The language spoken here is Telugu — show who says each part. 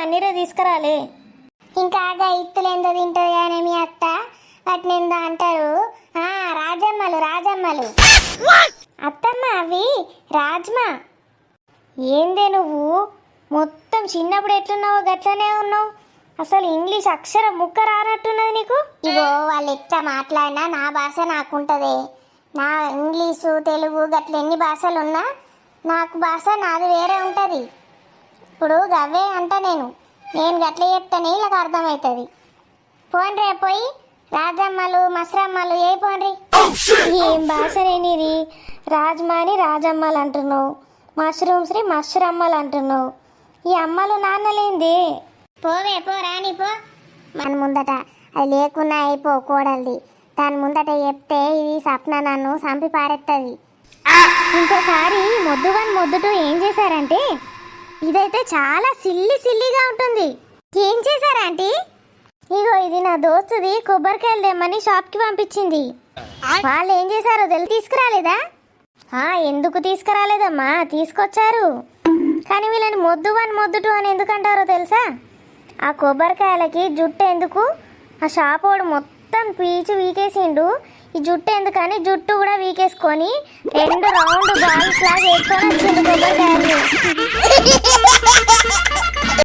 Speaker 1: పన్నీరే తీసుకురాలే.
Speaker 2: ఇంకా ఇత్తులు ఎంత తింటుంది కానీ మీ అత్త వాటిని అంటారు రాజమ్మలు రాజమ్మలు.
Speaker 1: అత్తమ్మ అవి రాజ్మా. ఏందే నువ్వు మొత్తం చిన్నప్పుడు ఎట్లున్నావో గట్లనే ఉన్నావు. అసలు ఇంగ్లీష్ అక్షరం ముక్క రానట్టున్నది నీకు.
Speaker 2: ఇగో వాళ్ళు ఎట్లా మాట్లాడినా నా భాష నాకుంటదే. నా ఇంగ్లీషు తెలుగు గట్ల ఎన్ని భాషలు ఉన్నా నాకు భాష నాది వేరే ఉంటుంది. ఇప్పుడు గవ్వే అంట నేను గట్ల చెప్తానే వీళ్ళకి అర్థమవుతుంది. పోన్రే పోయి రాజమ్మలు మసరమ్మలు ఏ పోన్రి.
Speaker 1: ఏం భాష నేనిది? రాజ్మాని రాజమ్మలు అంటున్నావు, మష్రూమ్స్ని మష్రమ్మలు అంటున్నావు. ఈ అమ్మలు నాన్నలేంది?
Speaker 2: పోవే పో రాని పో. మన ముందట అది లేకున్నా అయిపో కోడలిది. దాని ముందట చెప్తే ఇది సప్న నన్ను చంపి పారెత్తది.
Speaker 1: ఇంకోసారి మొద్దుటూ ఏం చేశారంటే ఇదైతే చాలా సిల్లిగా ఉంటుంది.
Speaker 2: ఏం చేశారంటీ?
Speaker 1: ఇగో ఇది నా దోస్తుది కొబ్బరికాయలు తెమ్మని షాప్కి పంపించింది. వాళ్ళు ఏం చేశారో తీసుకురాలేదా? ఎందుకు తీసుకురాలేదమ్మా, తీసుకొచ్చారు. కానీ వీళ్ళని మొద్దుటూ అని ఎందుకంటారో తెలుసా? ఆ కొబ్బరికాయలకి జుట్టు ఎందుకు, ఆ షాపోడు మొత్తం పీచు వీకేసిండు. ఈ జుట్టు ఎందుకని జుట్టు కూడా వీకేసుకొని 2 రౌండ్ బాల్స్ లాగా వేసుకొని వచ్చిండు కొబ్బరికాయలు.